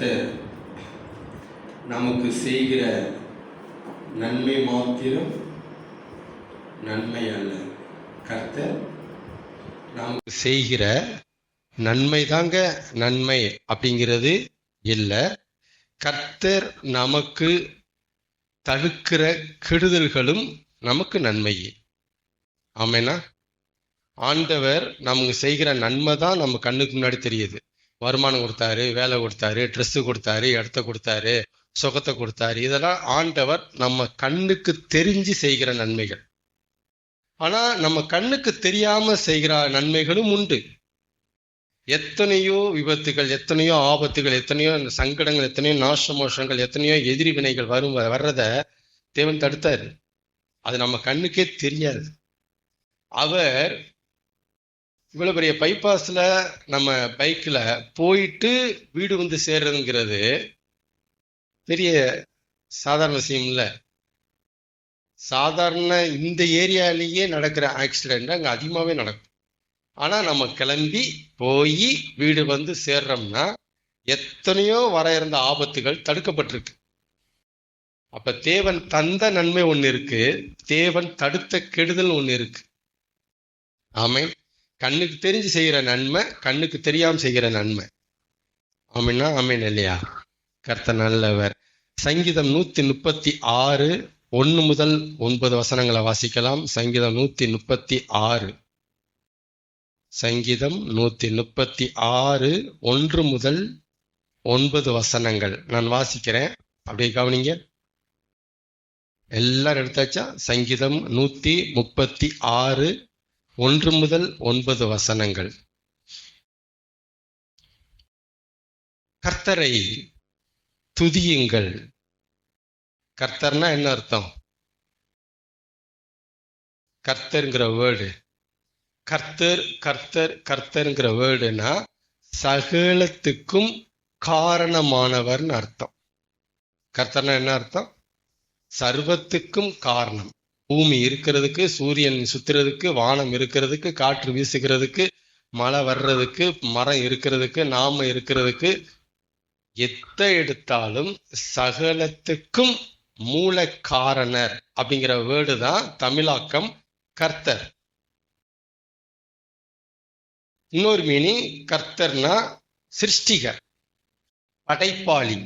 கர்த்தர் நமக்கு செய்கிற நன்மை மாத்திரம் நன்மை அல்ல. கர்த்தர் நமக்கு செய்கிற நன்மை தாங்க நன்மை அப்படிங்கிறது இல்லை. கர்த்தர் நமக்கு தடுக்கிற கெடுதல்களும் நமக்கு நன்மையே. ஆமேனா? ஆண்டவர் நமக்கு செய்கிற நன்மை தான் நம்ம கண்ணுக்கு முன்னாடி தெரியுது. வருமானம் கொடுத்தாரு, வேலை கொடுத்தாரு, ட்ரெஸ்ஸு கொடுத்தாரு, இடத்த கொடுத்தாரு, சுகத்தை கொடுத்தாரு. இதெல்லாம் ஆண்டவர் நம்ம கண்ணுக்கு தெரிஞ்சு செய்கிற நன்மைகள். ஆனா நம்ம கண்ணுக்கு தெரியாம செய்கிற நன்மைகளும் உண்டு. எத்தனையோ விபத்துகள், எத்தனையோ ஆபத்துகள், எத்தனையோ சங்கடங்கள், எத்தனையோ நாசமோஷங்கள், எத்தனையோ எதிரி வினைகள் வர்றத தேவன் தடுத்தாரு. அது நம்ம கண்ணுக்கே தெரியாது. அவர் இவ்வளவு பெரிய பைபாஸ்ல நம்ம பைக்ல போயிட்டு வீடு வந்து சேர்றதுங்கிறது பெரிய சாதாரண விஷயம் இல்ல. சாதாரண இந்த ஏரியாலேயே நடக்கிற ஆக்சிடென்ட் அங்க அதிகமாவே நடக்கும். ஆனா நம்ம கிளம்பி போய் வீடு வந்து சேர்றோம்னா எத்தனையோ வர இருந்த ஆபத்துகள் தடுக்கப்பட்டிருக்கு. அப்ப தேவன் தந்த நன்மை ஒண்ணு இருக்கு, தேவன் தடுத்த கெடுதல் ஒண்ணு இருக்கு. ஆமென். கண்ணுக்கு தெரிஞ்சு செய்கிற நன்மை, கண்ணுக்கு தெரியாம செய்கிற நன்மை. ஆமீனா? ஆமீன் இல்லையா? கர்த்தர் நல்லவர். சங்கீதம் 136 1 முதல் 9 வசனங்களை வாசிக்கலாம். சங்கீதம் 136, சங்கீதம் 136 1 முதல் 9 வசனங்கள் நான் வாசிக்கிறேன். அப்படியே கவனிங்க. எல்லாரும் எடுத்தாச்சா? சங்கீதம் 136 1 முதல் 9 வசனங்கள். கர்த்தரை துதியுங்கள். கர்த்தர்னா என்ன அர்த்தம்? கர்த்தர்ங்கிற வேர்டு, கர்த்தர் கர்த்தர் கர்த்தர்ங்கிற வேர்டுனா சகலத்துக்கும் காரணமானவர்னு அர்த்தம். கர்த்தர்னா என்ன அர்த்தம்? சர்வத்துக்கும் காரணம். பூமி இருக்கிறதுக்கு, சூரியன் சுத்துறதுக்கு, வானம் இருக்கிறதுக்கு, காற்று வீசுகிறதுக்கு, மழை வர்றதுக்கு, மரம் இருக்கிறதுக்கு, நாம இருக்கிறதுக்கு, எதை எடுத்தாலும் சகலத்துக்கும் மூல காரணர் அப்படிங்கிற வேர்டு தான் தமிழாக்கம் கர்த்தர். இன்னொரு மீனிங் கர்த்தர்னா சிருஷ்டிகர், படைப்பாளி.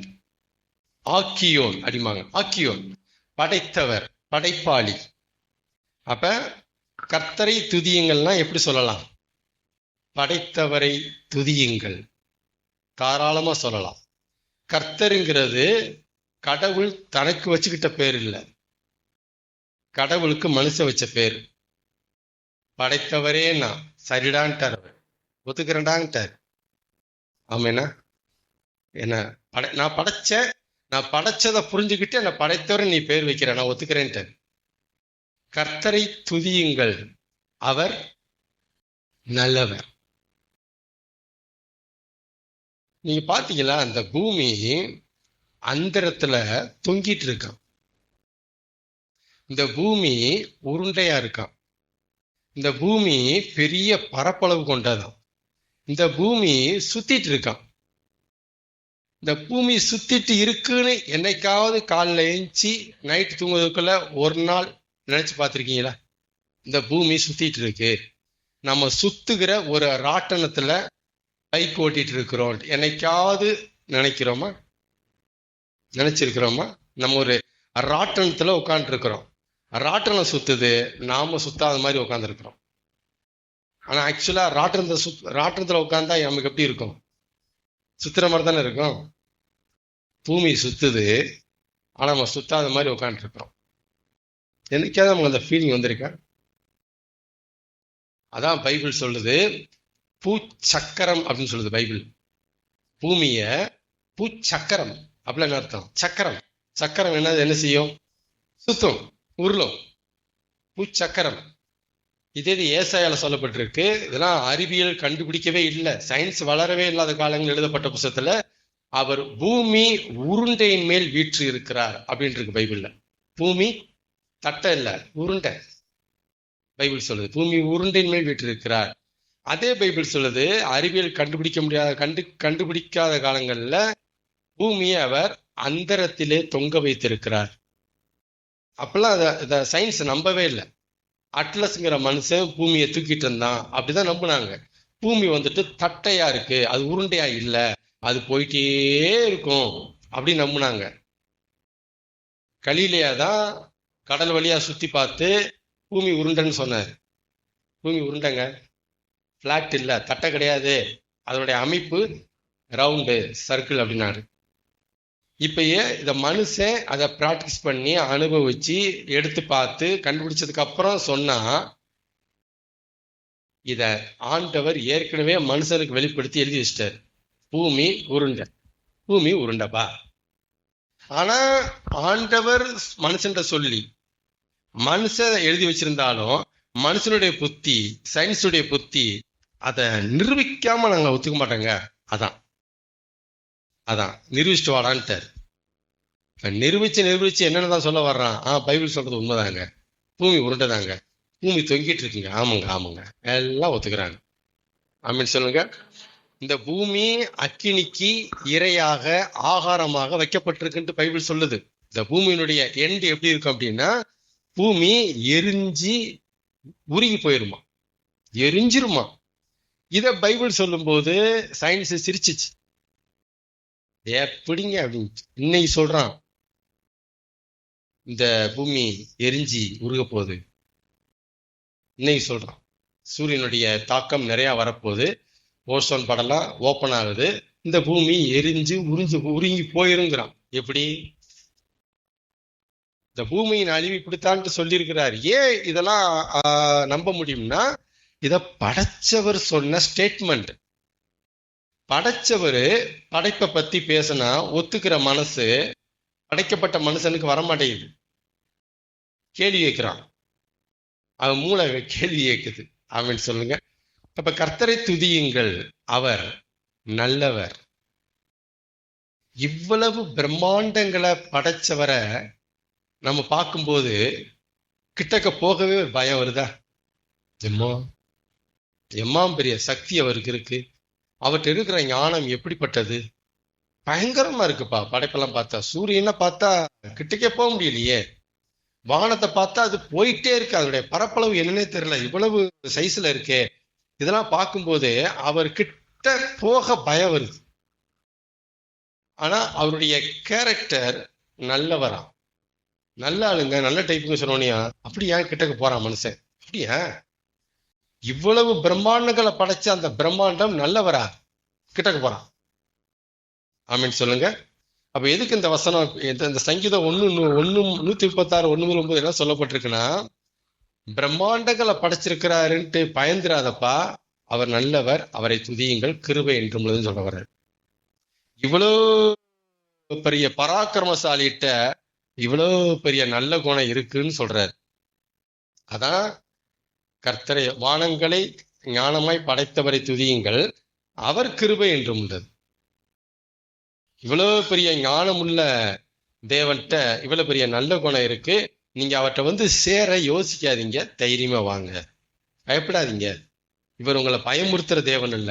ஆக்கியோன் அப்படிம்பாங்க. ஆக்கியோன் படைத்தவர், படைப்பாளி. அப்ப கர்த்தரை துதியுங்கள்னா எப்படி சொல்லலாம்? படைத்தவரை துதியுங்கள், தாராளமா சொல்லலாம். கர்த்தருங்கிறது கடவுள் தனக்கு வச்சுக்கிட்ட பேர் இல்லை, கடவுளுக்கு மனுஷன் வச்ச பேர். படைத்தவரே நான் சரிடான்ட்டார், அவர் ஒத்துக்கிறேன்டான்ட்டார். ஆமேனா? என்ன நான் படைச்சதை புரிஞ்சுக்கிட்டு என்னை படைத்தவரை நீ பேர் வைக்கிற, நான் ஒத்துக்கிறேன்ட்டார். கர்த்தரை துதியுங்கள், அவர் நல்லவர். நீங்க பாத்தீங்களா, அந்த பூமி அந்தரத்துல தொங்கிட்டு இருக்கான். இந்த பூமி உருண்டையா இருக்கான். இந்த பூமி பெரிய பரப்பளவு கொண்டதான். இந்த பூமி சுத்திட்டு இருக்கான். இந்த பூமி சுத்திட்டு இருக்குன்னு என்னைக்காவது காலில் ஏஞ்சி நைட்டு தூங்குறதுக்குள்ள ஒரு நாள் நினைச்சு பார்த்துருக்கீங்களா? இந்த பூமி சுத்திட்டு இருக்கு, நம்ம சுத்துகிற ஒரு ராட்டனத்துல பைக் ஓட்டிட்டு இருக்கிறோம். என்னைக்காவது நினைக்கிறோமா? நினைச்சிருக்கிறோமா? நம்ம ஒரு ராட்டனத்துல உட்காந்துட்டு இருக்கிறோம், ராட்டனம் சுத்துது, நாம சுத்தாத மாதிரி உட்காந்துருக்கிறோம். ஆனா ஆக்சுவலா ராட்டனத்துல உட்காந்தா நமக்கு எப்படி இருக்கும்? சுத்துற மாதிரி தானே இருக்கும். பூமி சுத்துது, ஆனா நம்ம சுத்தாத மாதிரி உட்காந்துட்டு இருக்கிறோம். என்னைக்காவது நமக்கு அந்த ஃபீலிங் வந்திருக்கா? அதான் பைபிள் சொல்லுது, பூச்சக்கரம் அப்படின்னு சொல்லுது பைபிள். பூமிய பூச்சக்கரம் அப்படின்னு என்ன அர்த்தம்? சக்கரம். சக்கரம் என்ன செய்யும்? சுத்தும், உருளும். பூச்சக்கரம். இதே இது ஏசாயால சொல்லப்பட்டிருக்கு. இதெல்லாம் அறிவியல் கண்டுபிடிக்கவே இல்லை, சயின்ஸ் வளரவே இல்லாத காலங்கள் எழுதப்பட்ட புத்தகத்துல அவர் பூமி உருண்டையின் மேல் வீற்று இருக்கிறார் அப்படின்னு இருக்கு பைபிள்ல. பூமி தட்டை இல்ல, உருண்டை. பைபிள் சொல்லுது பூமி உருண்டையின் மேல் வீற்று இருக்கிறார். அதே பைபிள் சொல்லுது அறிவியல் கண்டுபிடிக்காத காலங்கள்ல பூமியை அவர் அந்தரத்திலே தொங்க வைத்திருக்கிறார். அப்பெல்லாம் அத சயின்ஸ் நம்பவே இல்லை. அட்லஸ்ங்கிற மனுஷன் பூமியை தூக்கிட்டு இருந்தான் அப்படிதான் நம்பினாங்க. பூமி வந்துட்டு தட்டையா இருக்கு, அது உருண்டையா இல்ல, அது போயிட்டே இருக்கும் அப்படின்னு நம்பினாங்க. கலிலேயா தான் கடல் வழியா சுத்தி பார்த்து பூமி உருண்டைன்னு சொன்னார். பூமி உருண்டைங்க, பிளாட் இல்ல, தட்டை கிடையாது, அதனுடைய அமைப்பு ரவுண்டு, சர்க்கிள் அப்படின்னாரு. இப்பயே இத மனுஷன் அதை பிராக்டிஸ் பண்ணி அனுபவிச்சு எடுத்து பார்த்து கண்டுபிடிச்சதுக்கு அப்புறம் சொன்னா இத ஆண்டவர் ஏற்கனவே மனுஷனுக்கு வெளிப்படுத்தி எழுதி வச்சிட்டார். பூமி உருண்டை, பூமி உருண்டைப்பா. ஆனா ஆண்டவர் மனுஷன் சொல்லி மனுஷன் எழுதி வச்சிருந்தாலும் மனுஷனுடைய புத்தி, சயின்ஸுடைய புத்தி அதை நிரூபிக்காம நாங்க ஒத்துக்க மாட்டோங்க. அதான் அதான் நிரூபிச்சுட்டு வாடான்ட்டார். நிரூபிச்சு என்னென்னதான் சொல்ல வர்றான். பைபிள் சொல்றது உண்மைதாங்க, பூமி உருண்டைதாங்க, பூமி தொங்கிட்டு இருக்குங்க. ஆமாங்க எல்லாம் ஒத்துக்கிறாங்க. ஆமீன் சொல்லுங்க. இந்த பூமி அக்கினிக்கு இரையாக ஆகாரமாக வைக்கப்பட்டிருக்குன்ட்டு பைபிள் சொல்லுது. இந்த பூமியினுடைய எண்டு எப்படி இருக்கும் அப்படின்னா, பூமி எரிஞ்சு உருகி போயிருமா, எரிஞ்சிருமா. இத பைபிள் சொல்லும் போது சயின்ஸ் சிரிச்சிச்சு. எப்படிங்க அப்படின்னு இன்னைக்கு சொல்றான், இந்த பூமி எரிஞ்சி உருக போகுது. இன்னைக்கு சொல்றான் சூரியனுடைய தாக்கம் நிறைய வரப்போகுது, ஓசோன் படலாம் ஓப்பன் ஆகுது, இந்த பூமி எரிஞ்சு உருங்கி போயிருங்கிறான். எப்படி இந்த பூமியின் அழிவு இப்படித்தான் சொல்லியிருக்கிறார். ஏன் இதெல்லாம் நம்ப முடியும்னா, இத படைச்சவர் சொன்ன ஸ்டேட்மெண்ட். படைச்சவர் படைப்பை பத்தி பேசினா ஒத்துக்கிற மனசு படைக்கப்பட்ட மனுஷனுக்கு வரமாட்டேங்குது. கேள்வி கேட்கிறான், அவன் மூளை கேள்வி கேட்குது. அவன் சொல்லுங்க. அப்ப கர்த்தரை துதியுங்கள், அவர் நல்லவர். இவ்வளவு பிரம்மாண்டங்களை படைச்சவரை நம்ம பார்க்கும்போது கிட்டக்க போகவே ஒரு பயம் வருதா? எம்மாம் பெரிய சக்தி அவருக்கு இருக்கு, அவர்கிட்ட இருக்கிற ஞானம் எப்படிப்பட்டது, பயங்கரமா இருக்குப்பா. படைப்பெல்லாம் பார்த்தா, சூரியனை பார்த்தா கிட்டக்கே போக முடியலையே, வானத்தை பார்த்தா அது போயிட்டே இருக்கு, அதனுடைய பரப்பளவு என்னன்னே தெரியல, இவ்வளவு சைஸ்ல இருக்கே. இதெல்லாம் பார்க்கும்போது அவர்கிட்ட போக பயம் வருது. ஆனா அவருடைய கேரக்டர் நல்லவரா, நல்ல ஆளுங்க, நல்ல டைப்புங்க சொன்னோனியா, அப்படி ஏன் கிட்டக்கு போறான் மனுஷன்? அப்படியா இவ்வளவு பிரம்மாண்டங்களை படைச்ச அந்த பிரம்மாண்டம் நல்லவரா கிட்டக்கு போறான்? ஆமீன் சொல்லுங்க. அப்ப எதுக்கு இந்த வசனம், இந்த சங்கீதம் 1:136 1:9 என்ன சொல்லப்பட்டிருக்குன்னா, பிரம்மாண்டங்களை படைச்சிருக்கிறாருன்ட்டு பயந்துராதப்பா, அவர் நல்லவர், அவரை துதியுங்கள், கிருபை என்றும் சொல்ல வர்றாரு. இவ்வளவு பெரிய பராக்கிரமசாலிட்ட இவ்வளவு பெரிய நல்ல குணம் இருக்குன்னு சொல்றாரு. அதான் கர்த்தரை, வானங்களை ஞானமாய் படைத்தவரை துதியுங்கள், அவர் கிருபை என்றும் உள்ளது. இவ்வளவு பெரிய ஞானம் உள்ள தேவன்கிட்ட இவ்வளவு பெரிய நல்ல குணம் இருக்கு. நீங்க அவர்கிட்ட சேர யோசிக்காதீங்க, தைரியமா வாங்க, பயப்படாதீங்க. இவர் உங்களை பயமுறுத்துற தேவன் இல்ல.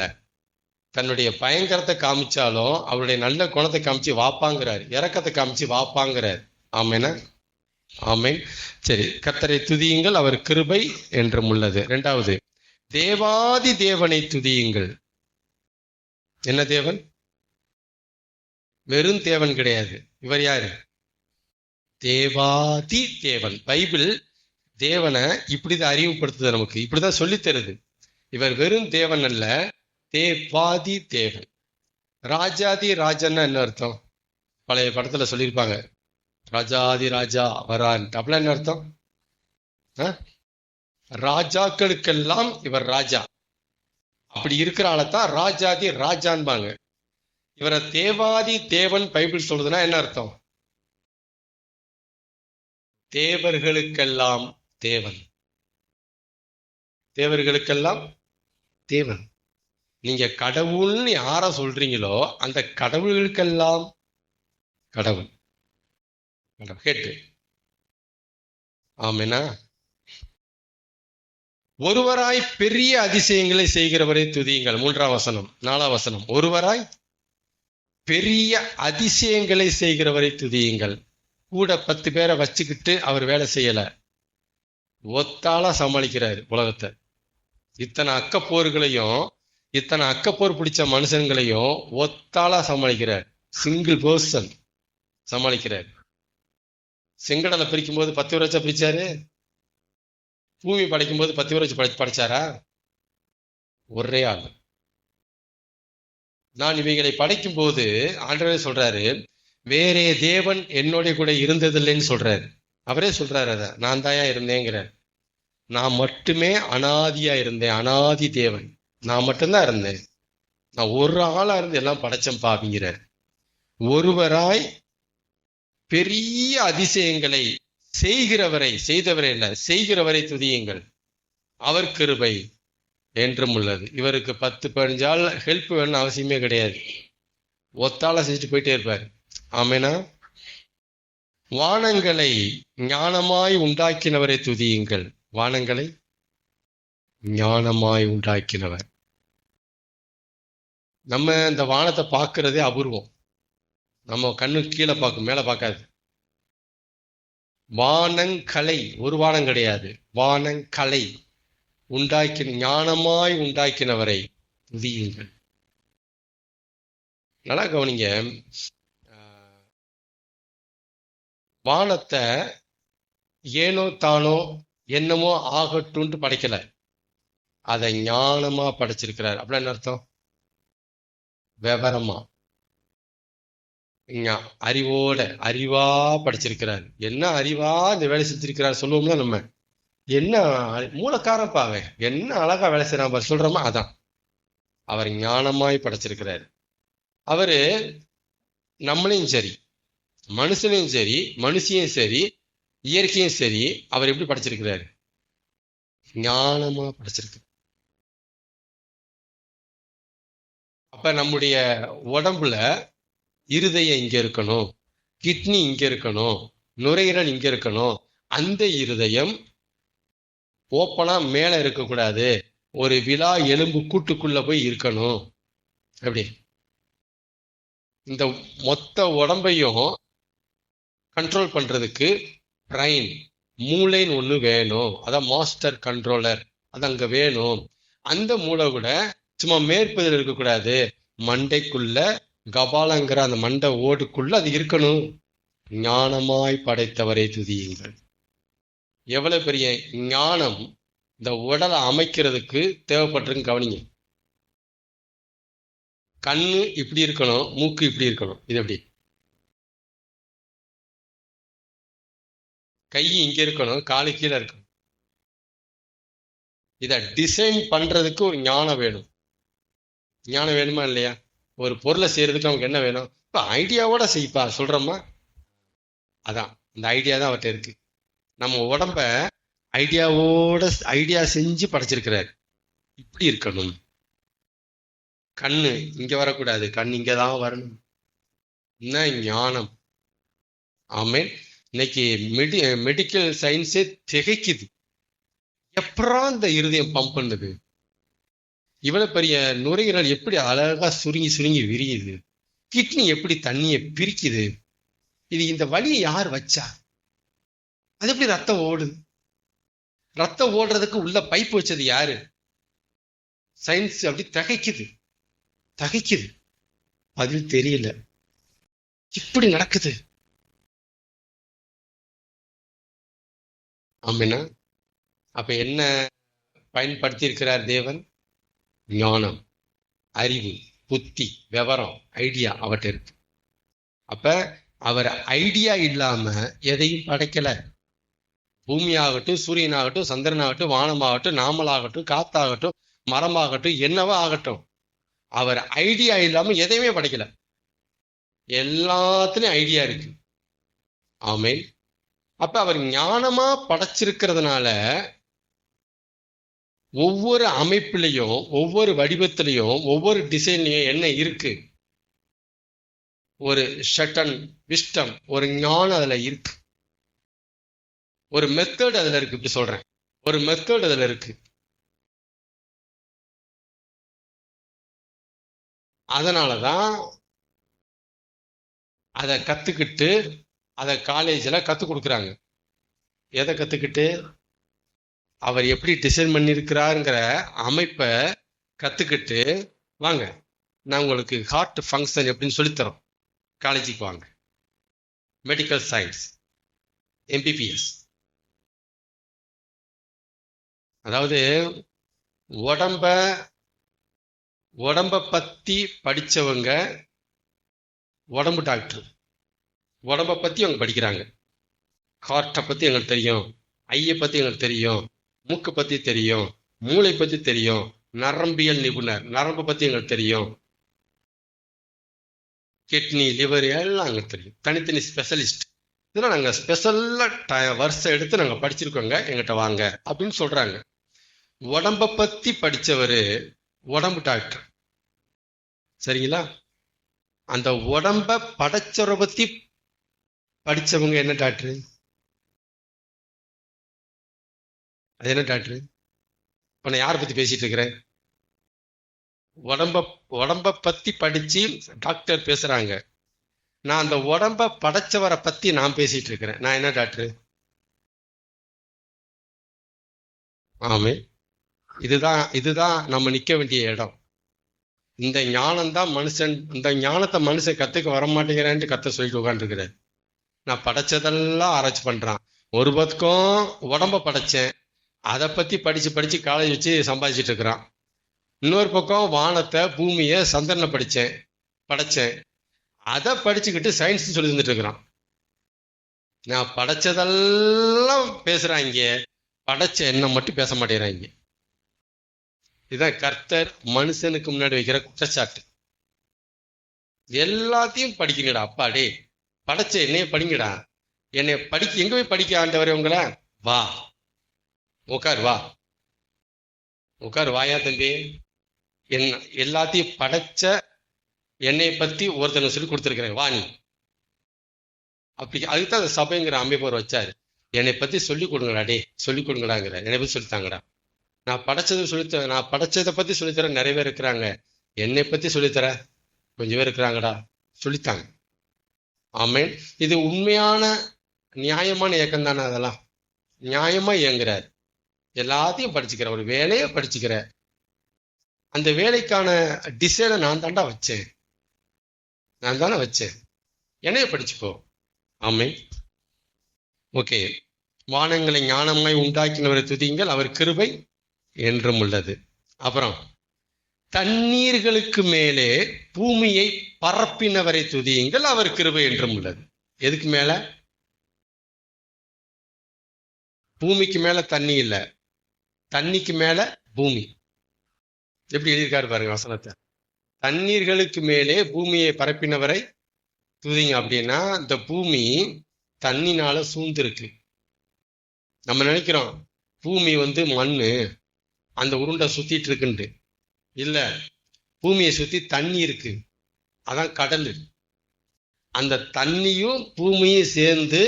தன்னுடைய பயங்கரத்தை காமிச்சாலும் அவருடைய நல்ல குணத்தை காமிச்சு வாப்பாங்கிறார், இரக்கத்தை காமிச்சு வாப்பாங்கிறார். ஆமேனா? ஆமேன். சரி, கர்த்தரை துதியுங்கள், அவர் கிருபை என்றும் உள்ளது. இரண்டாவது, தேவாதி தேவனை துதியுங்கள். என்ன தேவன்? வெறும் தேவன் கிடையாது. இவர் யாரு? தேவாதி தேவன். பைபிள் தேவனை இப்படிதான் அறிவுப்படுத்துது, நமக்கு இப்படிதான் சொல்லி தருது. இவர் வெறும் தேவன் அல்ல, தேவாதி தேவன். ராஜாதி ராஜன்னா என்ன அர்த்தம்? பழைய படத்துல சொல்லியிருப்பாங்க, ராஜாதி ராஜா வரான். அப்படிலாம் என்ன அர்த்தம்? ராஜாக்களுக்கெல்லாம் இவர் ராஜா. அப்படி இருக்கிற ஆளத்தான் ராஜாதி ராஜான்பாங்க. இவரை தேவாதி தேவன் பைபிள் சொல்றதுன்னா என்ன அர்த்தம்? தேவர்களுக்கெல்லாம் தேவன், தேவர்களுக்கெல்லாம் தேவன். நீங்க கடவுள்னு யார சொல்றீங்களோ அந்த கடவுள்களுக்கெல்லாம் கடவுள். கேட்டு ஆமேனா? ஒருவராய் பெரிய அதிசயங்களை செய்கிறவரை துதியுங்கள். 3ஆம் வசனம் 4ஆம் வசனம். ஒருவராய் பெரிய அதிசயங்களை செய்கிறவரை துதியுங்கள். கூட 10 பேரை வச்சுக்கிட்டு அவர் வேலை செய்யல, ஒத்தாளா சமாளிக்கிறாரு உலகத்தை. இத்தனை அக்கப்போர்களையும் இத்தனை அக்கப்போர் பிடிச்ச மனுஷங்களையும் ஒத்தாளா சமாளிக்கிறார். Single person சமாளிக்கிறார். செங்கடலை பிரிக்கும் போது 10 பேர் வச்சா பிரிச்சாரு? பூமி படைக்கும் போது 10 பேர் வச்சு படைச்சாரா? ஒரே ஆள். நான் இவைகளை படைக்கும் போது ஆண்டவரே சொல்றாரு, வேறே தேவன் என்னோட கூட இருந்ததில்லைன்னு சொல்றாரு. அவரே சொல்றாரு, அத நான் தாயா இருந்தேங்கிறார். நான் மட்டுமே அனாதியா இருந்தேன், அனாதி தேவன். நான் மட்டும்தான் இருந்தேன். நான் ஒரு ஆளா இருந்து எல்லாம் படைச்சேன் பாவிங்கிறார். ஒருவராய் பெரிய அதிசயங்களை செய்தவரை இல்ல, செய்கிறவரை துதியுங்கள். அவர் கிருபை என்றும் உள்ளது. இவருக்கு 10-15 ஆள் ஹெல்ப் வேணும்னு அவசியமே கிடையாது. ஒத்தாள செஞ்சுட்டு போயிட்டே இருப்பார். ஆமேனா? வானங்களை ஞானமாய் உண்டாக்கினவரை துதியுங்கள். வானங்களை ஞானமாய் உண்டாக்கினவர். நம்ம இந்த வானத்தை பார்க்கறதே அபூர்வம். நம்ம கண்ணு கீழே பார்க்கும், மேல பார்க்காது. வானங்களை, ஒரு வானம் கிடையாது, வானங்களை ஞானமாய் உண்டாக்கினவரை துதியுங்கள். நல்லா கவனிங்க. வானத்தை ஏனோ தானோ என்னமோ ஆகட்டும்னு படைக்கல, அதை ஞானமா படைச்சிருக்கிறார். அப்படின்னா என்ன அர்த்தம்? விவரமா, அறிவா படைச்சிருக்கிறார். என்ன அறிவா இந்த வேலை செஞ்சிருக்கிறார் சொல்லுவோம்ல நம்ம. என்ன மூலக்காரன் பாவ, என்ன அழகா வேலை செய்யறான் சொல்றோமா, அதான் அவர் ஞானமாய் படைச்சிருக்கிறார். அவரு நம்மளையும் சரி, மனுஷனையும் சரி, மனுஷியும் சரி, இயற்கையும் சரி, அவர் எப்படி படைச்சிருக்கிறாரு? ஞானமா படைச்சிருக்கு. அப்ப நம்முடைய உடம்புல இருதயம் இங்க இருக்கணும், கிட்னி இங்க இருக்கணும், நுரையீரல் இங்க இருக்கணும். அந்த இருதயம் ஓப்பனா மேல இருக்கக்கூடாது, ஒரு விலா எலும்பு கூட்டுக்குள்ள போய் இருக்கணும். எப்படி? இந்த மொத்த உடம்பையும் கண்ட்ரோல் பண்றதுக்கு பிரைன், மூளைன்னு ஒண்ணு வேணும். அதான் மாஸ்டர் கண்ட்ரோலர், அது அங்க வேணும். அந்த மூளை கூட சும்மா மேற்பதில் இருக்கக்கூடாது, மண்டைக்குள்ள கபாலங்கிற அந்த மண்டை ஓடுக்குள்ள அது இருக்கணும். ஞானமாய் படைத்தவரை துதியுங்கள். எவ்வளவு பெரிய ஞானம் இந்த உடலை அமைக்கிறதுக்கு தேவைப்பட்டிருக்கு கவனிங்க. கண்ணு இப்படி இருக்கணும், மூக்கு இப்படி இருக்கணும். இது எப்படி? கை இங்க இருக்கணும், காலு கீழே இருக்கணும். இத டிசைன் பண்றதுக்கு ஒரு ஞானம் வேணும். ஞானம் வேணுமா இல்லையா? ஒரு பொருளை செய்யறதுக்கு நமக்கு என்ன வேணும்? இப்ப ஐடியாவோட செய்ப்பா சொல்றோமா, அதான் இந்த ஐடியா தான் அவர்கிட்ட இருக்கு. நம்ம உடம்ப ஐடியா செஞ்சு படைச்சிருக்கிறார். இப்படி இருக்கணும். கண்ணு இங்க வரக்கூடாது, கண் இங்கதான் வரணும். என்ன ஞானம்! ஆமே. இன்னைக்கு மெடிக்கல் சயின்ஸே திகைக்குது. எப்பறம் இந்த இருதயம் பம்ப் பண்ணுது? இவ்வளவு பெரிய நுரையீரல் எப்படி அழகா சுருங்கி விரியுது? கிட்னி எப்படி தண்ணியை பிரிக்குது? இது இந்த வழியை யார் வச்சா? அது எப்படி ரத்தம் ஓடுது? ரத்தம் ஓடுறதுக்கு உள்ள பைப் வச்சது யாரு? சயின்ஸ் அப்படி திகைக்குது. பதில் தெரியல. இப்படி நடக்குது. ஆமேனா? அப்ப என்ன பயன்படுத்தி இருக்கிறார் தேவன்? ஞானம், அறிவு, புத்தி, விவரம், ஐடியா அவர்கிட்ட இருக்கு. அப்ப அவர் ஐடியா இல்லாம எதையும் படைக்கல. பூமியாகட்டும், சூரியனாகட்டும், சந்திரனாகட்டும், வானமாகட்டும், நாமளாகட்டும், காத்தாகட்டும், மரமாகட்டும், என்னவோ ஆகட்டும், அவர் ஐடியா இல்லாம எதையுமே படைக்கல. எல்லாத்துலயும் ஐடியா இருக்கு. ஆமேன். அப்ப அவர் ஞானமா படைச்சிருக்கிறதுனால ஒவ்வொரு அமைப்பிலையும், ஒவ்வொரு வடிவத்திலையும், ஒவ்வொரு டிசைன்லையும் என்ன இருக்கு? ஒரு ஷட்டன் விஸ்டம், ஒரு ஞானம் அதுல இருக்கு. ஒரு மெத்தட் அதுல இருக்கு. இப்படி சொல்றேன், ஒரு மெத்தட் அதுல இருக்கு. அதனாலதான் அதை கத்துக்கிட்டு அதை காலேஜில் கற்றுக் கொடுக்குறாங்க. எதை கற்றுக்கிட்டு? அவர் எப்படி டிசைன் பண்ணியிருக்கிறாருங்கிற அமைப்பை கற்றுக்கிட்டு, வாங்க நான் உங்களுக்கு ஹார்ட் ஃபங்க்ஷன் எப்படின்னு சொல்லித்தரோம், காலேஜுக்கு வாங்க. Medical science, MBBS. அதாவது உடம்ப பற்றி படித்தவங்க உடம்பு டாக்டர். உடம்பை பற்றி அவங்க படிக்கிறாங்க. ஹார்ட்டை பற்றி எங்களுக்கு தெரியும், ஐயை பற்றி எங்களுக்கு தெரியும், மூக்கை பற்றி தெரியும், மூளை பற்றி தெரியும், நரம்பியல் நிபுணர், நரம்பை பற்றி எங்களுக்கு தெரியும், கிட்னி, லிவர் எல்லாம் எங்களுக்கு தெரியும். தனித்தனி ஸ்பெஷலிஸ்ட். இதெல்லாம் நாங்கள் ஸ்பெஷலாக வருஷம் எடுத்து நாங்கள் படிச்சிருக்கோங்க, எங்கிட்ட வாங்க அப்படின்னு சொல்கிறாங்க. உடம்பை பற்றி படித்தவர் உடம்பு டாக்டர், சரிங்களா? அந்த உடம்ப படைச்சவரை பற்றி படித்தவங்க என்ன டாக்டரு? அது என்ன டாக்டரு? இப்போ நான் யாரை பற்றி பேசிட்டு இருக்கிறேன்? உடம்ப பற்றி படித்து டாக்டர் பேசுகிறாங்க. நான் அந்த உடம்ப படைச்சவரை பற்றி நான் பேசிட்டு இருக்கிறேன். நான் என்ன டாக்டரு? ஆமே, இதுதான் நம்ம நிற்க வேண்டிய இடம். இந்த ஞானம்தான் மனுஷன். இந்த ஞானத்தை மனுஷன் கற்றுக்க வரமாட்டேங்கிறேன்ட்டு கத்த சொல்லிட்டு உட்காந்துருக்கிறார். நான் படைச்சதெல்லாம் ஆராய்ச்சி பண்ணுறான். ஒரு பக்கம் உடம்ப படைச்சேன், அதை பற்றி படித்து காலேஜ் வச்சு சம்பாதிச்சிட்டு இருக்கிறான். இன்னொரு பக்கம் வானத்தை, பூமியை, சந்திரனை படைச்சேன், அதை படிச்சுக்கிட்டு சயின்ஸ் சொல்லி தந்துட்டு இருக்கிறான். நான் படைச்சதெல்லாம் பேசுறாங்க, படைச்ச என்ன மட்டும் பேச மாட்டேங்கிறாங்க. இதுதான் கர்த்தர் மனுஷனுக்கு முன்னாடி வைக்கிற குற்றச்சாட்டு. எல்லாத்தையும் படிக்கணுடா அப்பாடே, படைச்ச என்னைய படிங்கடா, என்னை படிக்க. எங்க போய் படிக்க ஆண்டவரே உங்களை? வா உட்கார், வா உட்கார், வாயா தம்பி. எல்லாத்தையும் படைச்ச என்னைய பத்தி ஒருத்தனை சொல்லி கொடுத்துருக்கிறேன், வா நீ. அப்படி அதுதான் அந்த சபைங்கிற அமைப்பவர் வச்சாரு. என்னை பத்தி சொல்லிக் கொடுங்கடா, டே சொல்லிக் கொடுங்கடாங்கிற. என்னை பத்தி சொல்லித்தாங்கடா. நான் படைச்சதை பத்தி சொல்லித்தர நிறைய பேர் இருக்கிறாங்க. என்னை பத்தி சொல்லித்தர கொஞ்சம் பேர் இருக்கிறாங்கடா, சொல்லித்தாங்க. ஆமேன். இது உண்மையான நியாயமான இயக்கம் தானே? அதெல்லாம் நியாயமா இயங்குறார். எல்லாத்தையும் படிச்சுக்கிற, ஒரு வேலையை படிச்சுக்கிற, அந்த வேலைக்கான டிசைனை நான் தானே வச்சேன். என்னைய படிச்சுக்கோ. ஆமேன். ஓகே. வானங்களை ஞானமாய் உண்டாக்கினவரை துதியுங்கள், அவர் கிருபை என்றும் உள்ளது. அப்புறம் தண்ணீர்களுக்கு மேலே பூமியை பரப்பினவரை துதியுங்கள், அவர் கிருபை என்றும் உள்ளது. எதுக்கு மேல? பூமிக்கு மேல தண்ணி இல்ல, தண்ணிக்கு மேல பூமி. எப்படி எழுதியிருக்காரு பாருங்க வசனத்தை. தண்ணீர்களுக்கு மேலே பூமியை பரப்பினவரை துதிங்க. அப்படின்னா இந்த பூமி தண்ணினால சூழ்ந்திருக்கு. நம்ம நினைக்கிறோம் பூமி மண்ணு, அந்த உருண்டை சுத்திட்டு இருக்குன்ட்டு. இல்ல, பூமியை சுத்தி தண்ணி இருக்கு, அதான் கடல். அந்த தண்ணியும் பூமியும் சேர்ந்து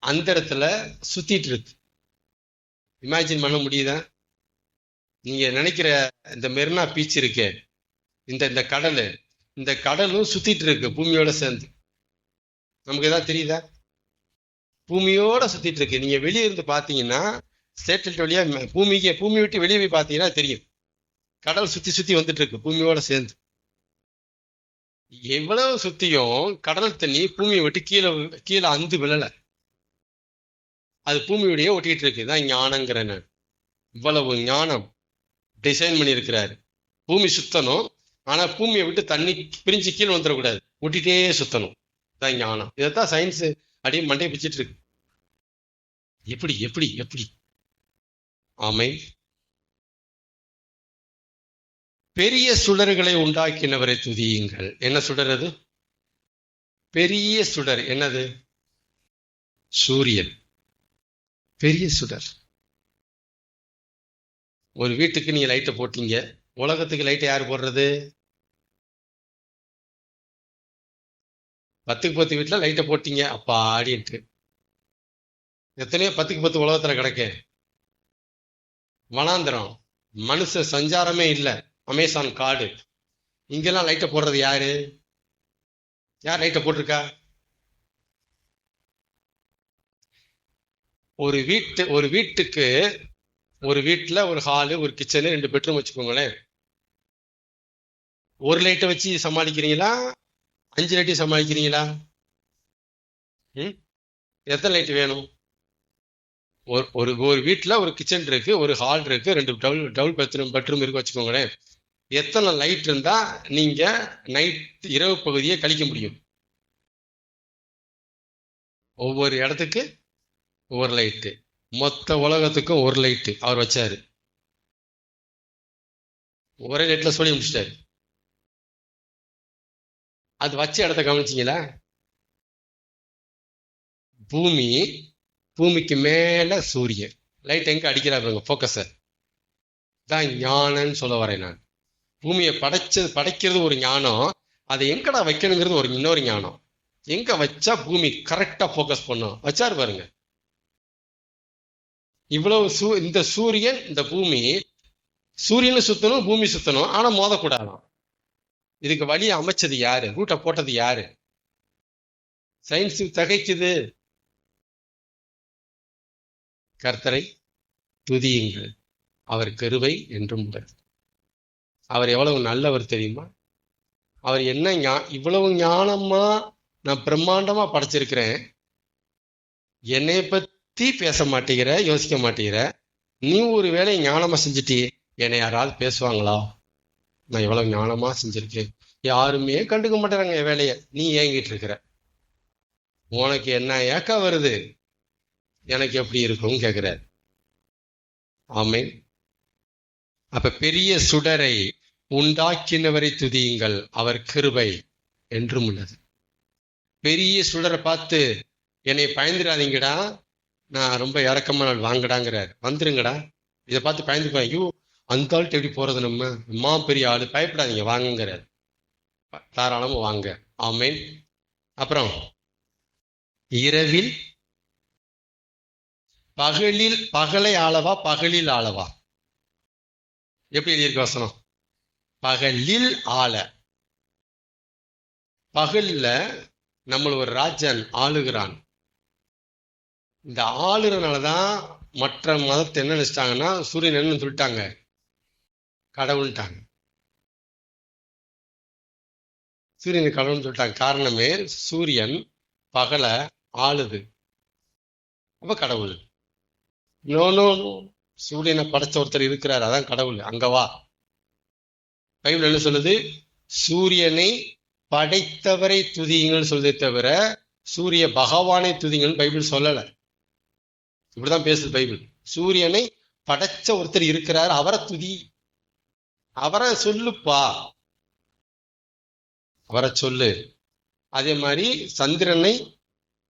அந்த இடத்துல சுத்திட்டு இருக்கு. இமேஜின் பண்ண முடியுதா? நீங்க நினைக்கிற இந்த மெரினா பீச் இருக்கே, இந்த கடல், இந்த கடலும் சுத்திட்டு இருக்கு பூமியோட சேர்ந்து. நமக்கு ஏதாவது தெரியுதா? பூமியோட சுத்திட்டு இருக்கு. நீங்க வெளியே இருந்து பாத்தீங்கன்னா, சேட்டலைட் வழியா பூமி விட்டு வெளியே போய் பாத்தீங்கன்னா தெரியும், கடல் சுத்தி வந்துட்டு இருக்கு பூமியோட சேர்ந்து. எவ்வளவு சுத்தியும் கடல் தண்ணி பூமியை விட்டு கீழே அந்து விழல, அது பூமியுடைய ஒட்டிட்டு இருக்கு. தான் ஞானங்கிறேன். இவ்வளவு ஞானம் டிசைன் பண்ணியிருக்கிறாரு. பூமி சுத்தணும், ஆனா பூமியை விட்டு தண்ணி பிரிஞ்சு கீழே வந்துடக்கூடாது, ஒட்டிட்டே சுத்தணும். தான் ஞானம். இதைத்தான் சயின்ஸ் அப்படியே மண்டையை பிச்சுட்டு இருக்கு. எப்படி எப்படி எப்படி ஆமை. பெரிய சுடர்களை உண்டாக்கினவரை துதியுங்கள். என்ன சுடர் அது? பெரிய சுடர். என்னது? சூரியன். பெரிய சுடர். ஒரு வீட்டுக்கு நீங்க லைட்டை போட்டீங்க, உலகத்துக்கு லைட்டை யாரு போடுறது? 10க்கு 10 வீட்டுல லைட்டை போட்டீங்க, அப்பா ஆடிட்டு. எத்தனையோ 10க்கு 10 உலகத்துல கிடக்க. வனாந்திரம், மனுஷ சஞ்சாரமே இல்லை, அமேசான் காடு, இங்கெல்லாம் லைட்டை போடுறது யாரு? யார் லைட்டை போட்டிருக்கா? ஒரு வீட்டுக்கு ஒரு வீட்டுல ஒரு ஹாலு, ஒரு கிச்சனு, 2 பெட்ரூம் வச்சுக்கோங்களேன். ஒரு லைட்டை வச்சு சமாளிக்கிறீங்களா, 5 லைட்டையும் சமாளிக்கிறீங்களா? ம் எத்தனை லைட் வேணும்? ஒரு ஒரு ஒரு வீட்டுல ஒரு கிச்சன் இருக்கு, ஒரு ஹால் இருக்கு, 2 டபுள் டபுள் பெட்ரூம் இருக்கு வச்சுக்கோங்களேன். எத்தனை லைட் இருந்தா நீங்க நைட் இரவு பகுதியை கழிக்க முடியும்? ஒவ்வொரு இடத்துக்கு ஒரு லைட்டு. மொத்த உலகத்துக்கும் ஒரு லைட்டு அவர் வச்சாரு. ஒரே லைட்ல சொல்லி முடிச்சிட்டாரு. அது வச்ச இடத்த கவனிச்சிங்களா? பூமி, பூமிக்கு மேல சூரியன். லைட் எங்க அடிக்கிறாரு போக்கஸ. தான் ஞானம்னு சொல்ல வரேன் நான். பூமியை படைக்கிறது ஒரு ஞானம். அதை எங்கடா வைக்கணுங்கிறது ஒரு இன்னொரு ஞானம். எங்க வச்சா பூமி கரெக்டா போக்கஸ் பண்ணும் வச்சாரு பாருங்க. இவ்வளவு இந்த சூரியன், இந்த பூமி, சூரியனும் சுத்தணும், பூமி சுத்தணும், ஆனா மோதக்கூடாதாம். இதுக்கு வழி அமைச்சது யாரு? ரூட்டை போட்டது யாரு? சயின்ஸ் தகைக்குது. கர்த்தரை துதியுங்கள், அவர் கிருபை என்றும் உள்ளது. அவர் எவ்வளவு நல்லவர் தெரியுமா? அவர் என்ன இவ்வளவு ஞானமா நான் பிரம்மாண்டமா படைச்சிருக்கிறேன். என்னைய பத்தி பேச மாட்டேங்கிற, யோசிக்க மாட்டேங்கிற. நீ ஒரு வேலையை ஞானமா செஞ்சுட்டி, என்னை யாராவது பேசுவாங்களா? நான் எவ்வளவு ஞானமா செஞ்சிருக்கேன். யாருமே கண்டுக்க மாட்டேறாங்க என் வேலைய. நீ ஏங்கிட்டு இருக்கிற. உனக்கு என்ன ஏக்கம் வருது, எனக்கு எப்படி இருக்கும் கேட்கிறார். ஆமென். அப்ப பெரிய சுடரை உண்டாக்கினவரை துதியுங்கள், அவர் கிருபை என்றும் உள்ளது. பெரிய சுடரை பார்த்து என்னை பயந்துடாதீங்கடா, நான் ரொம்ப இறக்கமான வாங்கடாங்கிறார். வந்துருங்கடா, இதை பார்த்து பயந்துக்கோ. ஐயோ, அந்த ஆள்கிட்ட எப்படி போறது, நம்ம அம்மா பெரிய ஆளு, பயப்படாதீங்க வாங்குங்கிறார். தாராளமா வாங்க. ஆமென். அப்புறம் இரவில் பகலை ஆளவா, பகலில் ஆளவா? எப்படி எழுதியிருக்க வசனம்? பகலில் ஆள. பகல்ல நம்மள ஒரு ராஜன் ஆளுகிறான். இந்த ஆளுறனாலதான் மற்ற மதத்தை என்ன நினைச்சிட்டாங்கன்னா, சூரியன் என்ன சொல்லிட்டாங்க, கடவுள்ட்டாங்க. சூரியன் கடவுள்னு சொல்லிட்டாங்க. காரணமே சூரியன் பகல ஆளுது, அப்ப கடவுள். நோ நோ நோ, சூரியனை படைச்ச ஒருத்தர் இருக்கிறார், அதான் கடவுள். அங்க வா. பைபிள் என்ன சொல்லுது? சூரியனை படைத்தவரை துதியுங்கள் சொல்றதை தவிர சூரிய பகவானை துதிங்கன்னு பைபிள் சொல்லல. இப்படிதான் பேசுது பைபிள். சூரியனை படைச்ச ஒருத்தர் இருக்கிறார், அவரை துதி, அவரை சொல்லுப்பா, அவரை சொல்லு. அதே மாதிரி சந்திரனை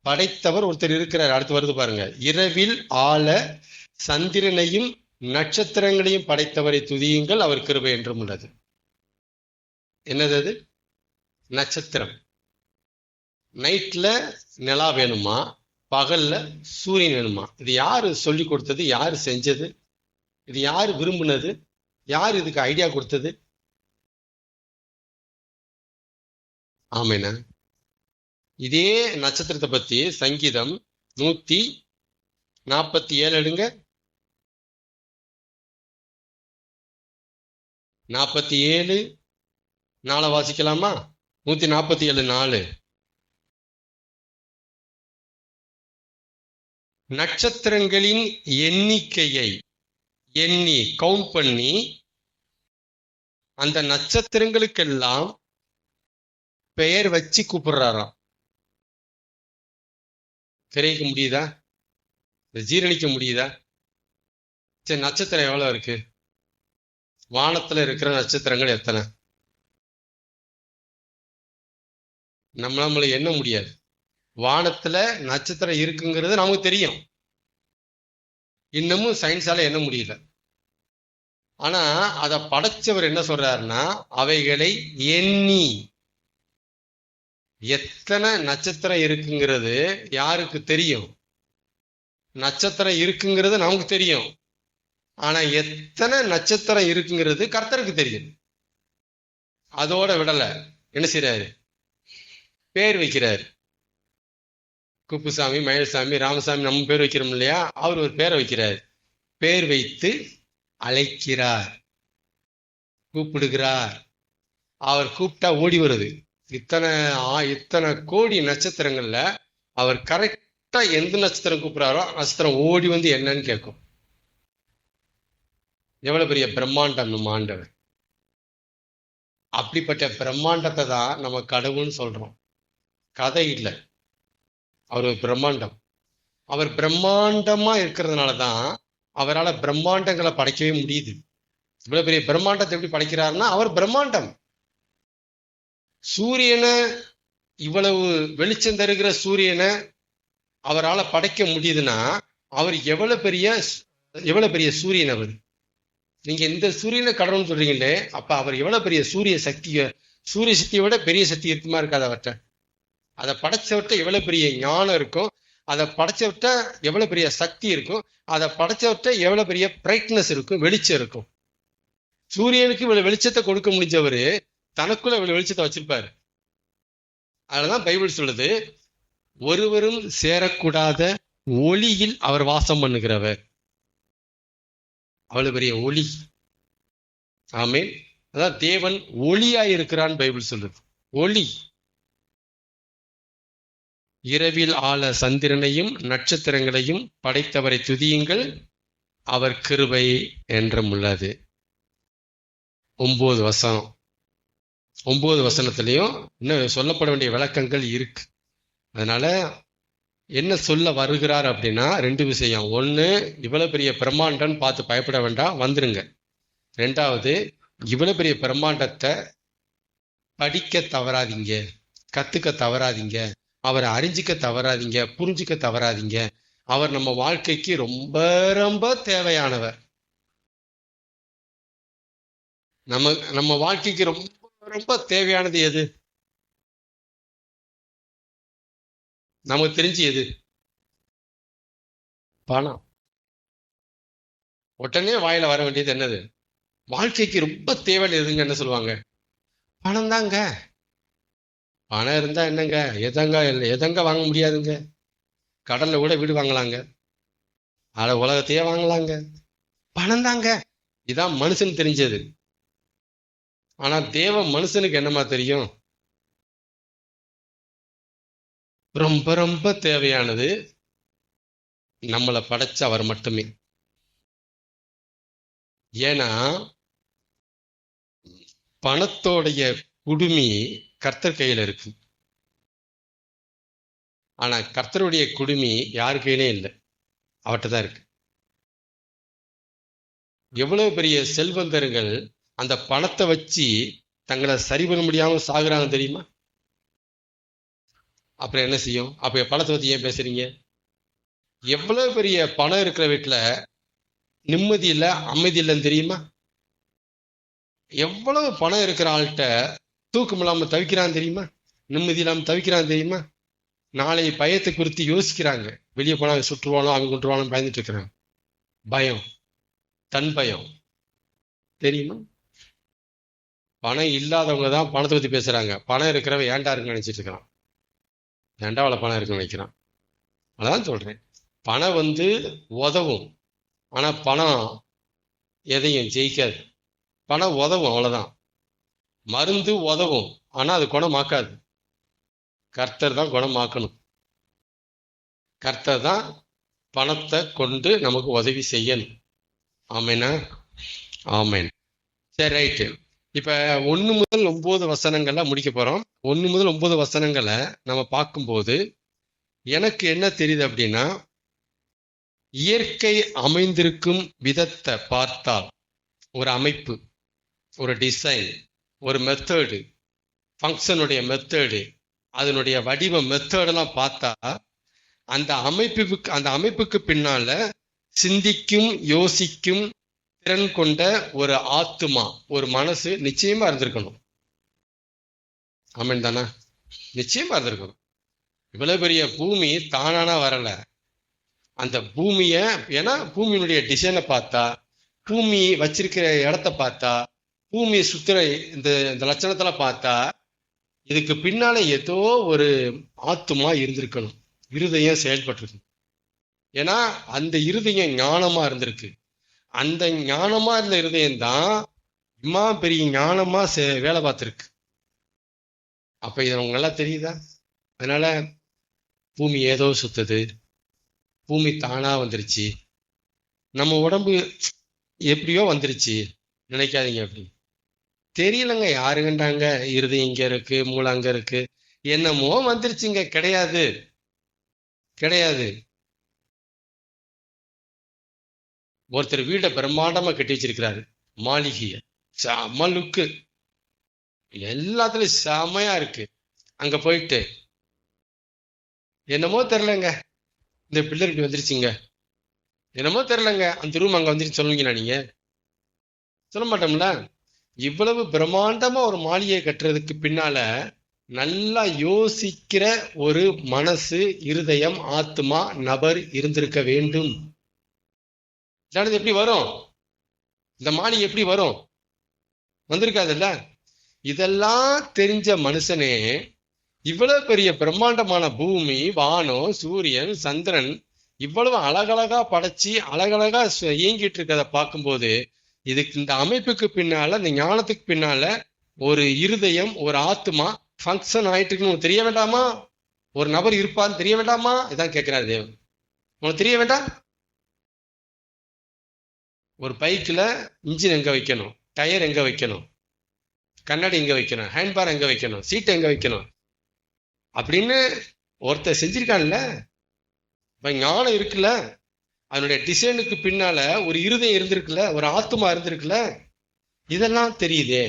படைத்தவர் ஒருத்தர் இருக்கிறார். அடுத்து வருது பாருங்க, இரவில் ஆள சந்திரனையும் நட்சத்திரங்களையும் படைத்தவரை துதியுங்கள், அவர் கிருபை என்றும் உள்ளது. என்னது அது? நட்சத்திரம். நைட்ல நிலா வேணுமா, பகல்ல சூரியன் வேணுமா? இது யாரு சொல்லி கொடுத்தது, யாரு செஞ்சது, இது யாரு விரும்பினது, யார் இதுக்கு ஐடியா கொடுத்தது? ஆமேனா? இதே நட்சத்திரத்தை பத்தி சங்கீதம் 147 எடுங்க. 47 4 வாசிக்கலாமா? 147 4. நட்சத்திரங்களின் எண்ணிக்கையை எண்ணி கவுண்ட் பண்ணி அந்த நட்சத்திரங்களுக்கெல்லாம் பெயர் வச்சு கூப்பிடுறாராம். கிரகிக்க முடியுதா? ஜீரணிக்க முடியுதா? சரி, நட்சத்திரம் எவ்வளவு இருக்கு? வானத்துல இருக்கிற நட்சத்திரங்கள் எத்தனை? நம்மள எண்ண முடியாது. வானத்துல நட்சத்திரம் இருக்குங்கிறது நமக்கு தெரியும், இன்னமும் சயின்ஸால எண்ண முடியல. ஆனா அதை படைச்சவர் என்ன சொல்றாருன்னா, அவைகளை எண்ணி. எத்தனை நட்சத்திரம் இருக்குங்கிறது யாருக்கு தெரியும்? நட்சத்திரம் இருக்குங்கிறது நமக்கு தெரியும், ஆனா எத்தனை நட்சத்திரம் இருக்குங்கிறது கர்த்தருக்கு தெரியும். அதோட விடல. என்ன செய்றாரு? பேர் வைக்கிறார். குப்புசாமி, மயில்சாமி, ராமசாமி நம்ம பேர் வைக்கிறோம் இல்லையா, அவர் ஒரு பேரை வைக்கிறார். பேர் வைத்து அழைக்கிறார், கூப்பிடுகிறார். அவர் கூப்பிட்டா ஓடி வருது. இத்தனை கோடி நட்சத்திரங்கள்ல அவர் கரெக்டா எந்த நட்சத்திரம் கூப்பிடுறாரோ நட்சத்திரம் ஓடி வந்து என்னன்னு கேட்கும். எவ்வளவு பெரிய பிரம்மாண்டம் நம்ம ஆண்டவர். அப்படிப்பட்ட பிரம்மாண்டத்தை தான் நம்ம கடவுள்னு சொல்றோம். கதை இல்லை, அவர் ஒரு பிரம்மாண்டம். அவர் பிரம்மாண்டமா இருக்கிறதுனால தான் அவரால் பிரம்மாண்டங்களை படைக்கவே முடியுது. இவ்வளவு பெரிய பிரம்மாண்டத்தை எப்படி படைக்கிறாருன்னா, அவர் பிரம்மாண்டம். சூரியனை, இவ்வளவு வெளிச்சம் தருகிற சூரியனை அவரால் படைக்க முடியுதுன்னா அவர் எவ்வளவு பெரிய சூரியன் அவர். நீங்க இந்த சூரியனை கடவுள்னு சொல்றீங்களே, அப்ப அவர் எவ்வளவு பெரிய சூரிய சக்தியை விட பெரிய சக்தி இருக்குமா இருக்காது அவர்கிட்ட? அதை படைச்சவர்கிட்ட எவ்வளவு பெரிய ஞானம் இருக்கும், அதை படைச்சவர்கிட்ட எவ்வளவு பெரிய சக்தி இருக்கும், அதை படைச்சவர்கிட்ட எவ்வளவு பெரிய பிரைட்னஸ் இருக்கும், வெளிச்சம் இருக்கும். சூரியனுக்கு இவ்வளவு வெளிச்சத்தை கொடுக்க முடிஞ்சவரு தனக்குள்ள இவ்வளவு வெளிச்சத்தை வச்சிருப்பாரு. அதனாலதான் பைபிள் சொல்லுது, ஒருவரும் சேரக்கூடாத ஒளியில் அவர் வாசம் பண்ணுகிறவர். அவ்வளவு பெரிய ஒளி. ஆமென். அதான் தேவன் ஒளியாய் இருக்கிறான்னு பைபிள் சொல்லுது. ஒளி. இரவில் ஆள சந்திரனையும் நட்சத்திரங்களையும் படைத்தவரை துதியுங்கள், அவர் கிருபை என்றும் உள்ளது. 9 வசனம். 9 வசனத்திலையும் இன்னும் சொல்லப்பட வேண்டிய விளக்கங்கள் இருக்கு. அதனால என்ன சொல்ல வருகிறார் அப்படின்னா 2 விஷயம். ஒன்று, இவ்வளவு பெரிய பிரம்மாண்டம்னு பார்த்து பயப்பட வேண்டாம், வந்துருங்க. 2வது, இவ்வளவு பெரிய பிரம்மாண்டத்தை படிக்க தவறாதீங்க, கத்துக்க தவறாதீங்க, அவரை அறிஞ்சிக்க தவறாதீங்க, புரிஞ்சுக்க தவறாதீங்க. அவர் நம்ம வாழ்க்கைக்கு ரொம்ப ரொம்ப தேவையானவர். நம்ம வாழ்க்கைக்கு ரொம்ப ரொம்ப தேவையானது எது? நமக்கு தெரிஞ்சு எது? பணம். உடனே வாயில வர வேண்டியது என்னது? வாழ்க்கைக்கு ரொம்ப தேவை எதுங்க? என்ன சொல்லுவாங்க? பணம் தாங்க. பணம் இருந்தா என்னங்க, எதங்க வாங்க முடியாதுங்க? கடல்ல கூட வீடு வாங்கலாங்க, உலகத்தையே வாங்கலாங்க. பணம் தாங்க. இதான் மனுஷன் தெரிஞ்சது. ஆனா தேவ மனுஷனுக்கு என்னமா தெரியும்? ரொம்ப ரொம்ப தேவையானது நம்மளை படைச்ச அவர் மட்டுமே. ஏன்னா பணத்தோடைய குடுமி கர்த்தர் கையில இருக்கு. ஆனா கர்த்தருடைய குடுமி யாரு கையிலே இல்லை, அவர்கிட்ட தான் இருக்கு. எவ்வளவு பெரிய செல்வந்தர்கள் அந்த பணத்தை வச்சு தங்களை சரி பண்ண முடியாம சாகுறாங்க தெரியுமா? அப்புறம் என்ன செய்யும்? அப்ப பணத்தை பத்தி ஏன் பேசுறீங்க? எவ்வளவு பெரிய பணம் இருக்கிற வீட்டுல நிம்மதி இல்லை, அமைதி இல்லைன்னு தெரியுமா? எவ்வளவு பணம் இருக்கிற ஆள்கிட்ட தூக்கம் இல்லாம தவிக்கிறான் தெரியுமா? நிம்மதி இல்லாம தவிக்கிறான் தெரியுமா? நாளை பயத்தை குறித்து யோசிக்கிறாங்க. வெளியே போனா சுற்றுவானோ அவங்க கொண்டுருவானோ பயந்துட்டு இருக்கிறாங்க. பயம், தன் பயம். தெரியுமா? பணம் இல்லாதவங்க தான் பணத்தை பத்தி பேசுறாங்க. பணம் இருக்கிறவன் ஏன்டா இருக்குன்னு நினைச்சிட்டு இருக்கிறான். ஏன்டா அவளை பணம் இருக்குன்னு நினைக்கிறான். அதான் சொல்றேன், பணம் உதவும். ஆனா பணம் எதையும் ஜெயிக்காது. பணம் உதவும், அவ்வளவுதான். மருந்து உதவும், ஆனா அது குணமாக்காது. கர்த்தர் தான் குணமாக்கணும். கர்த்தர் தான் பணத்தை கொண்டு நமக்கு உதவி செய்யணும். ஆமேனா? ஆமேன். சரி, ரைட்டு. இப்ப 1 முதல் 9 வசனங்களை முடிக்க போறோம். 1 முதல் 9 வசனங்களை நம்ம பார்க்கும்போது எனக்கு என்ன தெரியுது அப்படின்னா, இயற்கை அமைந்திருக்கும் விதத்தை பார்த்தால், ஒரு அமைப்பு, ஒரு டிசைன், ஒரு மெத்தடு, ஃபங்க்ஷனுடைய மெத்தடு, அதனுடைய வடிவ மெத்தடெல்லாம் பார்த்தா அந்த அமைப்புக்கு பின்னால சிந்திக்கும் யோசிக்கும் திறன் கொண்ட ஒரு ஆத்துமா, ஒரு மனசு நிச்சயமா இருந்திருக்கணும். ஆமென் தானே? நிச்சயமா இருந்திருக்கணும். இவ்வளவு பெரிய பூமி தானானா வரல. அந்த பூமிய, ஏன்னா பூமியினுடைய டிசைனை பார்த்தா, பூமி வச்சிருக்கிற இடத்த பார்த்தா, பூமியை சுத்துற இந்த லட்சணத்துல பார்த்தா இதுக்கு பின்னால ஏதோ ஒரு ஆத்துமா இருந்திருக்கணும், இருதயம் செயல்பட்டிருக்கு. ஏன்னா அந்த இருதயம் ஞானமா இருந்திருக்கு. அந்த ஞானமா இருந்த இருதயம் தான் இம்மா பெரிய ஞானமா வேலை பார்த்திருக்கு. அப்ப இது உங்களுக்கு நல்லா தெரியுதா? அதனால பூமி ஏதோ சுத்துது, பூமி தானா வந்துருச்சு, நம்ம உடம்பு எப்படியோ வந்துருச்சு நினைக்காதீங்க. அப்படி தெரியலங்க, யாருங்கண்டாங்க இருதயம் இங்க இருக்கு, மூளை அங்க இருக்கு, என்னமோ வந்துருச்சுங்க. கிடையாது, கிடையாது. ஒருத்தர் வீட்டை பிரம்மாண்டமா கட்டி வச்சிருக்கிறாரு, மாளிகைய, செம லுக்கு, எல்லாத்துலயும் செமையா இருக்கு. அங்க போயிட்டு என்னமோ தெரிலங்க, இந்த பில்லர் இப்படி வந்துருச்சுங்க, என்னமோ தெரிலங்க அந்த ரூம் அங்க வந்துருச்சு சொல்லுவீங்களா? நீங்க சொல்ல மாட்டோம்ல. இவ்வளவு பிரம்மாண்டமா ஒரு மாளிகையை கட்டுறதுக்கு பின்னால நல்லா யோசிக்கிற ஒரு மனசு, இருதயம், ஆத்மா, நபர் இருந்திருக்க வேண்டும். இல்லாதது எப்படி வரும்? இந்த மாளிகை எப்படி வரும்? வந்திருக்காதுல்ல. இதெல்லாம் தெரிஞ்ச மனுஷனே இவ்வளவு பெரிய பிரம்மாண்டமான பூமி, வானம், சூரியன், சந்திரன் இவ்வளவு அழகழகா படைச்சு அழகழகா இயங்கிட்டு இருக்கிறத பார்க்கும்போது, இதுக்கு இந்த அமைப்புக்கு பின்னால, இந்த ஞானத்துக்கு பின்னால ஒரு இருதயம், ஒரு ஆத்மா ஃபங்க்ஷன் ஆயிட்டு இருக்குன்னு தெரிய வேண்டாமா? ஒரு நபர் இருப்பான்னு தெரிய வேண்டாமா? இதான் கேட்கிறாரு தேவன். உனக்கு தெரிய வேண்டாம்? ஒரு பைக்ல இன்ஜின் எங்க வைக்கணும், டயர் எங்க வைக்கணும், கண்ணாடி எங்க வைக்கணும், ஹேண்ட்பார் எங்க வைக்கணும், சீட் எங்க வைக்கணும் அப்படின்னு ஒருத்தர் செஞ்சிருக்கான்ல. இப்ப ஞானம் இருக்குல்ல, அதனுடைய டிசைனுக்கு பின்னால ஒரு இருதயம் இருந்திருக்குல்ல, ஒரு ஆத்மா இருந்திருக்குல்ல, இதெல்லாம் தெரியுதே.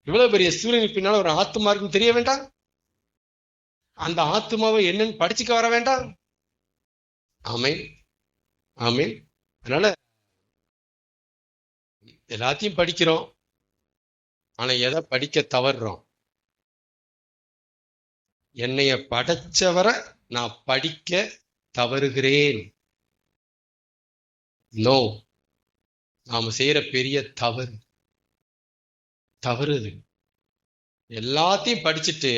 இவ்வளவு பெரிய சூரியனுக்கு பின்னால ஒரு ஆத்மா இருக்குன்னு தெரிய வேண்டாம்? அந்த ஆத்மாவை என்னன்னு படிச்சுக்க வர வேண்டாம்? ஆமென், ஆமென். அதனால எல்லாத்தையும் படிக்கிறோம், ஆனா எதை படிக்க தவறுறோம்? என்னைய படைச்சவரை நான் படிக்க தவறுகிறேன். நோ, நாம செய்யற பெரிய தவறு, தவறு. எல்லாத்தையும் படிச்சுட்டு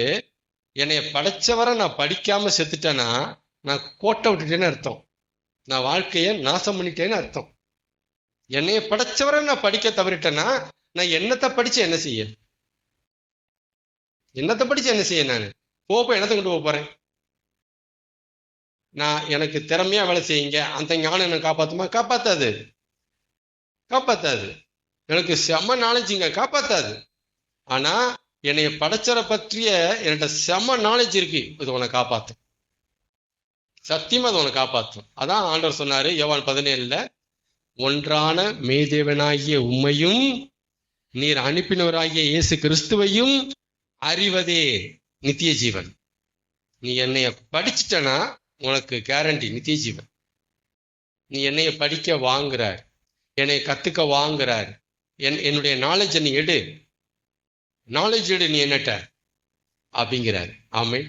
என்னைய படைச்சவரை நான் படிக்காம செத்துட்டேன்னா நான் கோட்டை விட்டுட்டேன்னு அர்த்தம், நான் வாழ்க்கைய நாசம் பண்ணிட்டேன்னு அர்த்தம். என்னைய படைச்சவரை நான் படிக்க தவறிட்டேன்னா நான் என்னத்தை படிச்சு என்ன செய்ய? என்னத்தை படிச்சு என்ன செய்ய? நான் போப்ப என்னத்தை கொண்டு போக போறேன்? நான் எனக்கு திறமையா வேலை செய்யுங்க, அந்த ஞானம் என்ன காப்பாத்துமா? காப்பாத்தாது, காப்பாத்தாது. எனக்கு செம நாலேஜுங்க, காப்பாத்தாது. ஆனா என்னைய படைச்சரை பற்றிய என்கிட்ட செம நாலேஜ் இருக்கு, இது உன்னை காப்பாத்தும், சத்தியமா அது உன்னை காப்பாத்தும். அதான் ஆண்டவர் சொன்னாரு யோவான் 17, ஒன்றான மேதேவனாகிய உம்மையும் நீர் அனுப்பினவராகிய இயேசு கிறிஸ்துவையும் அறிவதே நித்திய ஜீவன். நீ என்னைய படிச்சுட்டனா உனக்கு கேரண்டி நித்திய ஜீவன். நீ என்னைய படிக்க வாங்குறார், என்னை கத்துக்க வாங்குறார், என்னுடைய நாலேஜ் நீ எடு, நாலேஜ் எடு நீ என்னட்ட அப்படிங்கிறார். ஆமென்.